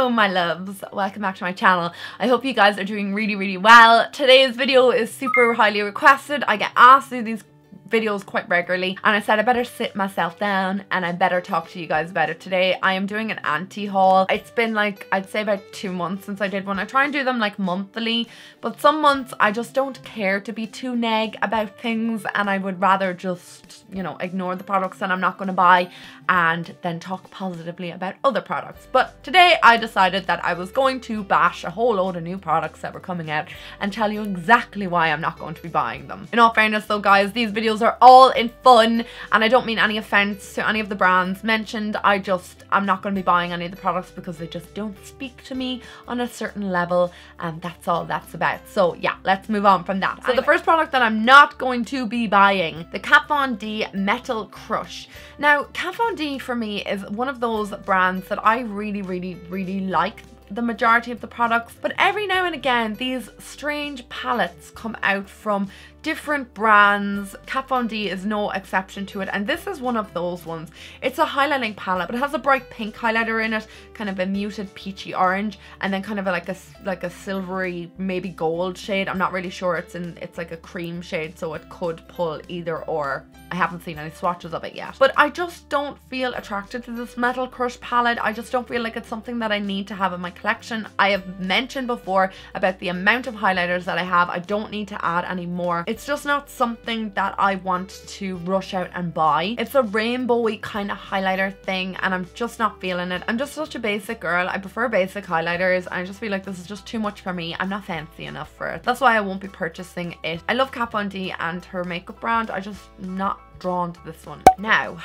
Hello my loves, welcome back to my channel. I hope you guys are doing really well. Today's video is super highly requested. I get asked to do these videos quite regularly and I said I better sit myself down and I better talk to you guys about it. Today I am doing an anti haul. It's been like, I'd say about 2 months since I did one. I try and do them like monthly, but some months I just don't care to be too neg about things and I would rather just, you know, ignore the products that I'm not going to buy and then talk positively about other products. But today I decided that I was going to bash a whole load of new products that were coming out and tell you exactly why I'm not going to be buying them. In all fairness though guys, these videos are all in fun and I don't mean any offense to any of the brands mentioned. I'm not going to be buying any of the products because they just don't speak to me on a certain level, and that's all that's about. So yeah, let's move on from that. So the first product that I'm not going to be buying, the Kat Von D Metal Crush. Now Kat Von D for me is one of those brands that I really like the majority of the products, but every now and again these strange palettes come out from different brands. Kat Von D is no exception to it, and this is one of those ones. It's a highlighting palette, but it has a bright pink highlighter in it, kind of a muted peachy orange, and then kind of like a silvery, maybe gold shade. I'm not really sure. It's like a cream shade, so it could pull either or. I haven't seen any swatches of it yet, but I just don't feel attracted to this Metal Crush palette. I just don't feel like it's something that I need to have in my collection. I have mentioned before about the amount of highlighters that I have. I don't need to add any more. It's just not something that I want to rush out and buy. It's a rainbowy kind of highlighter thing and I'm just not feeling it. I'm just such a basic girl. I prefer basic highlighters and I just feel like this is just too much for me. I'm not fancy enough for it. That's why I won't be purchasing it. I love Kat Von D and her makeup brand. I just not drawn to this one. Now,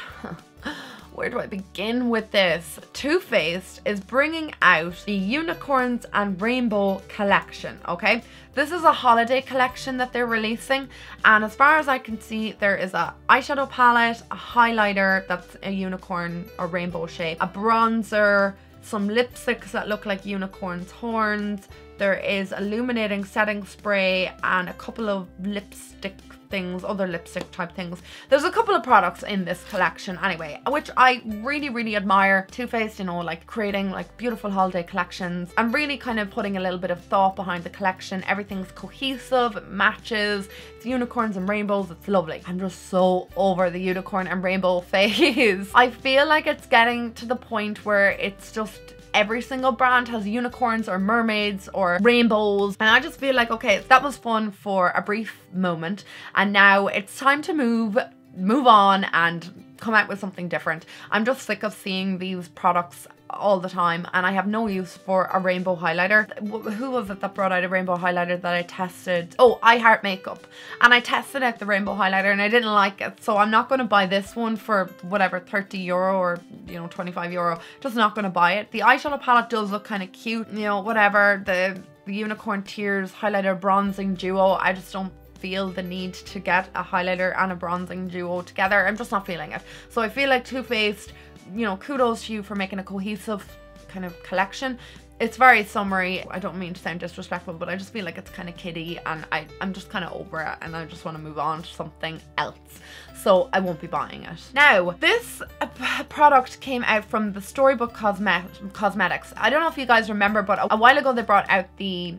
where do I begin with this? Too Faced is bringing out the Unicorns and Rainbow collection, okay? This is a holiday collection that they're releasing, and as far as I can see, there is a eyeshadow palette, a highlighter that's a unicorn or rainbow shape, a bronzer, some lipsticks that look like unicorns' horns. There is illuminating setting spray and a couple of lipstick things, other lipstick type things. There's a couple of products in this collection anyway, which I really admire. Too Faced, you know, like creating like beautiful holiday collections and really kind of putting a little bit of thought behind the collection. Everything's cohesive, it matches, it's unicorns and rainbows, it's lovely. I'm just so over the unicorn and rainbow phase. I feel like it's getting to the point where it's just every single brand has unicorns or mermaids or rainbows, and I just feel like, okay, that was fun for a brief moment and now it's time to move on and come out with something different. I'm just sick of seeing these products all the time and I have no use for a rainbow highlighter. Who was it that brought out a rainbow highlighter that I tested? Oh, I Heart Makeup. And I tested out the rainbow highlighter and I didn't like it, so I'm not going to buy this one for whatever, 30 euro or, you know, 25 euro. Just not going to buy it. The eyeshadow palette does look kind of cute, you know, whatever. The Unicorn Tears highlighter bronzing duo, I just don't feel the need to get a highlighter and a bronzing duo together. I'm just not feeling it. So I feel like Too Faced, you know, kudos to you for making a cohesive kind of collection. It's very summery. I don't mean to sound disrespectful, but I just feel like it's kind of kiddie and I'm just kind of over it and I just want to move on to something else. So I won't be buying it. Now, this product came out from the Storybook Cosmetics. I don't know if you guys remember, but a while ago they brought out the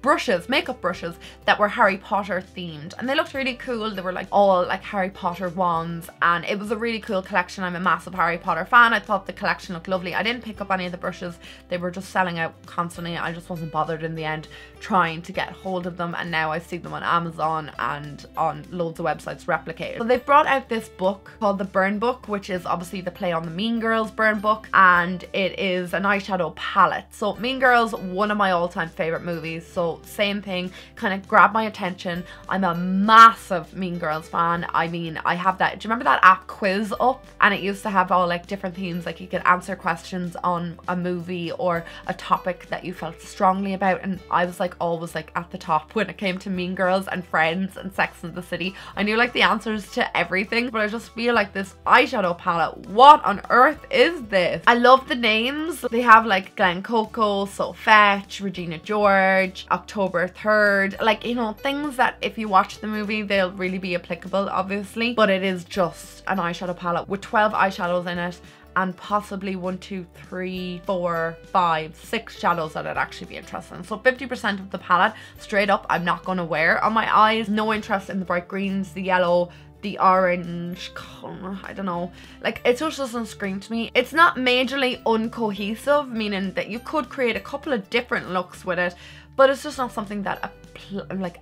brushes, makeup brushes that were Harry Potter themed and they looked really cool. They were like all like Harry Potter wands and it was a really cool collection. I'm a massive Harry Potter fan. I thought the collection looked lovely. I didn't pick up any of the brushes. They were just selling out constantly. I just wasn't bothered in the end trying to get hold of them, and now I see them on Amazon and on loads of websites replicated. So they've brought out this book called the Burn Book, which is obviously the play on the Mean Girls Burn Book, and it is an eyeshadow palette. So Mean Girls, one of my all-time favorite movies, so same thing, kind of grabbed my attention. I'm a massive Mean Girls fan. I mean, I have that, do you remember that app Quiz Up? And it used to have all like different themes, like you could answer questions on a movie or a topic that you felt strongly about, and I was like always like at the top when it came to Mean Girls and Friends and Sex and the City. I knew like the answers to everything, but I just feel like this eyeshadow palette, what on earth is this? I love the names. They have like Glen Coco, So Fetch, Regina George, October 3rd, like, you know, things that if you watch the movie they'll really be applicable obviously, but it is just an eyeshadow palette with 12 eyeshadows in it and possibly 1, 2, 3, 4, 5, 6 shadows that I'd actually be interested in. So 50% of the palette, straight up, I'm not going to wear on my eyes. No interest in the bright greens, the yellow, the orange, I don't know, like it just doesn't scream to me. It's not majorly uncohesive, meaning that you could create a couple of different looks with it, but it's just not something that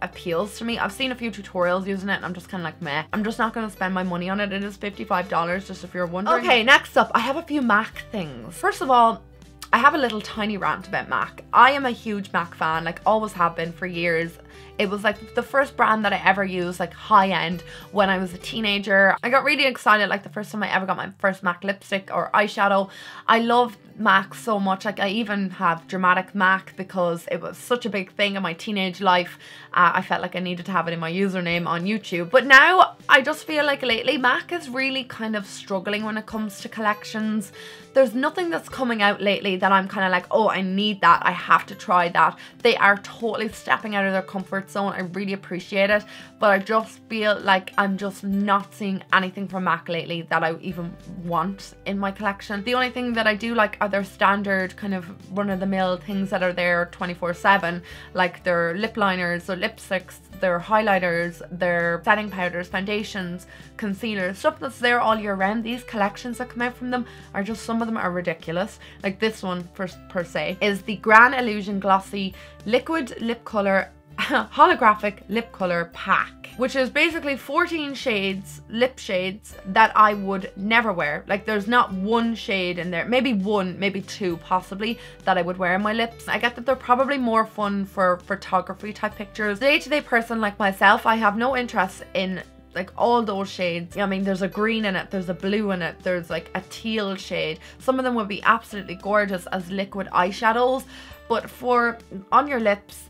appeals to me. I've seen a few tutorials using it and I'm just kind of like, meh. I'm just not going to spend my money on it. It is $55, just if you're wondering. Okay, next up, I have a few MAC things. First of all, I have a little tiny rant about MAC. I am a huge MAC fan, like always have been for years. It was like the first brand that I ever used, like high end, when I was a teenager. I got really excited, like the first time I ever got my first MAC lipstick or eyeshadow. I loved MAC so much. Like I even have dramatic MAC because it was such a big thing in my teenage life. I felt like I needed to have it in my username on YouTube. But now I just feel like lately MAC is really kind of struggling when it comes to collections. There's nothing that's coming out lately that I'm kind of like, oh, I need that, I have to try that. They are totally stepping out of their comfort zone. I really appreciate it, but I just feel like I'm just not seeing anything from MAC lately that I even want in my collection. The only thing that I do like are their standard kind of run-of-the-mill things that are there 24/7, like their lip liners, their lipsticks, their highlighters, their setting powders, foundations, concealers, stuff that's there all year round. These collections that come out from them are just, some of them are ridiculous. Like this one per se is the Grand Illusion Glossy Liquid Lip Color Holographic Lip Color Pack, which is basically 14 shades, lip shades, that I would never wear. Like there's not one shade in there, maybe one, maybe two possibly, that I would wear on my lips. I get that they're probably more fun for photography type pictures. Day-to-day person like myself, I have no interest in like all those shades. I mean, there's a green in it, there's a blue in it, there's like a teal shade. Some of them would be absolutely gorgeous as liquid eyeshadows, but for on your lips,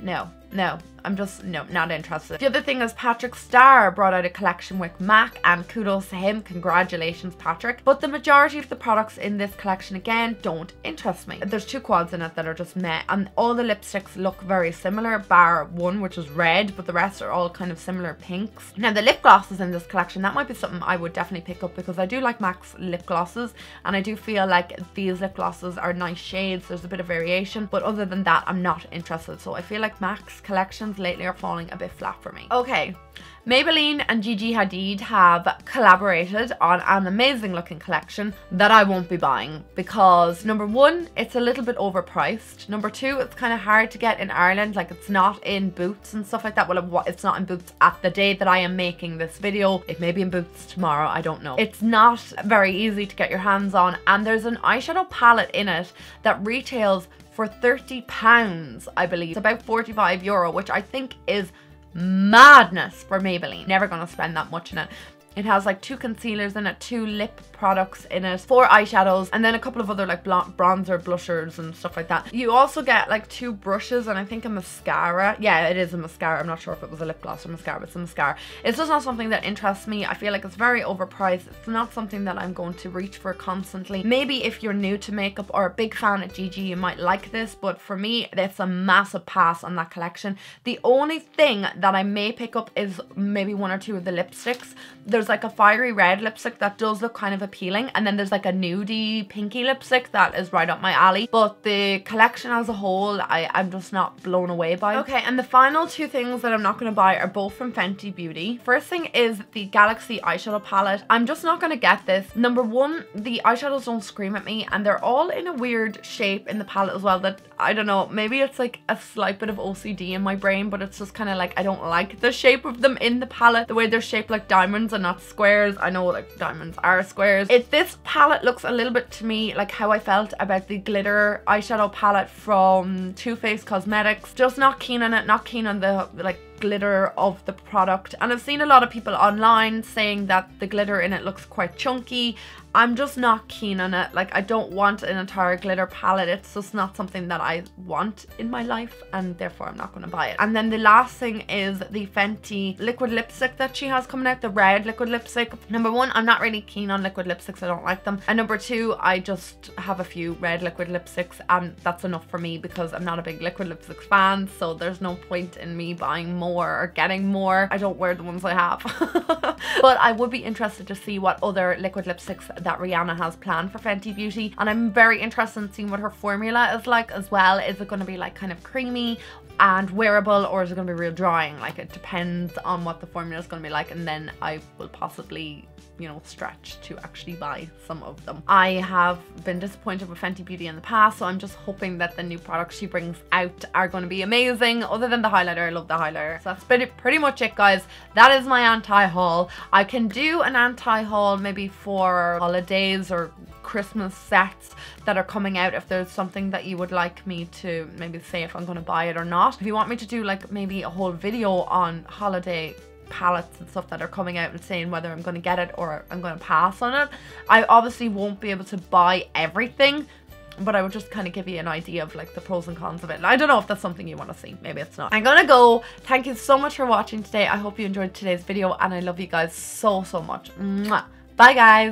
no, I'm just not interested. The other thing is Patrick Starr brought out a collection with MAC, and kudos to him, congratulations Patrick. But the majority of the products in this collection again don't interest me. There's 2 quads in it that are just meh, and all the lipsticks look very similar bar one, which is red, but the rest are all kind of similar pinks. Now the lip glosses in this collection, that might be something I would definitely pick up because I do like MAC's lip glosses and I do feel like these lip glosses are nice shades. There's a bit of variation, but other than that I'm not interested. So I feel like MAC's collections lately are falling a bit flat for me. Okay, Maybelline and Gigi Hadid have collaborated on an amazing looking collection that I won't be buying because number one, it's a little bit overpriced. Number two, it's kind of hard to get in Ireland. Like it's not in Boots and stuff like that. Well, it's not in Boots at the day that I am making this video. It may be in Boots tomorrow, I don't know. It's not very easy to get your hands on, and there's an eyeshadow palette in it that retails for £30, I believe. It's about €45, which I think is madness for Maybelline. Never gonna spend that much in it. It has like 2 concealers in it, 2 lip products in it, 4 eyeshadows, and then a couple of other like bronzer, blushers and stuff like that. You also get like 2 brushes and I think a mascara. Yeah, it is a mascara. I'm not sure if it was a lip gloss or mascara, but it's a mascara. It's just not something that interests me. I feel like it's very overpriced. It's not something that I'm going to reach for constantly. Maybe if you're new to makeup or a big fan of Gigi, you might like this, but for me, it's a massive pass on that collection. The only thing that I may pick up is maybe 1 or 2 of the lipsticks. There's like a fiery red lipstick that does look kind of appealing, and then there's like a nudie pinky lipstick that is right up my alley, but the collection as a whole I'm just not blown away by. Okay, and the final 2 things that I'm not going to buy are both from Fenty Beauty. First thing is the Galaxy eyeshadow palette. I'm just not going to get this. Number one, the eyeshadows don't scream at me, and they're all in a weird shape in the palette as well that, I don't know, maybe it's like a slight bit of OCD in my brain, but it's just kind of like I don't like the shape of them in the palette, the way they're shaped like diamonds and not squares. I know like diamonds are squares. This palette looks a little bit to me like how I felt about the glitter eyeshadow palette from Too Faced Cosmetics. Just not keen on it, not keen on the like glitter of the product, and I've seen a lot of people online saying that the glitter in it looks quite chunky. I'm just not keen on it. Like I don't want an entire glitter palette. It's just not something that I want in my life, and therefore I'm not going to buy it. And then the last thing is the Fenty liquid lipstick that she has coming out, the red liquid lipstick. Number one, I'm not really keen on liquid lipsticks. I don't like them. And number two, I just have a few red liquid lipsticks and that's enough for me because I'm not a big liquid lipstick fan, so there's no point in me buying more more or getting more. I don't wear the ones I have. But I would be interested to see what other liquid lipsticks that Rihanna has planned for Fenty Beauty, and I'm very interested in seeing what her formula is like as well. Is it going to be like kind of creamy and wearable, or is it going to be real drying? Like, it depends on what the formula is going to be like, and then I will possibly, you know, stretch to actually buy some of them. I have been disappointed with Fenty Beauty in the past, so I'm just hoping that the new products she brings out are going to be amazing. Other than the highlighter, I love the highlighter. So that's pretty much it, guys. That is my anti-haul. I can do an anti-haul maybe for holidays or Christmas sets that are coming out, if there's something that you would like me to maybe say if I'm going to buy it or not. If you want me to do like maybe a whole video on holiday palettes and stuff that are coming out and saying whether I'm going to get it or I'm going to pass on it, I obviously won't be able to buy everything, but I would just kind of give you an idea of like the pros and cons of it. And I don't know if that's something you want to see. Maybe it's not. I'm gonna go. Thank you so much for watching today. I hope you enjoyed today's video, and I love you guys so much. Mwah. Bye guys.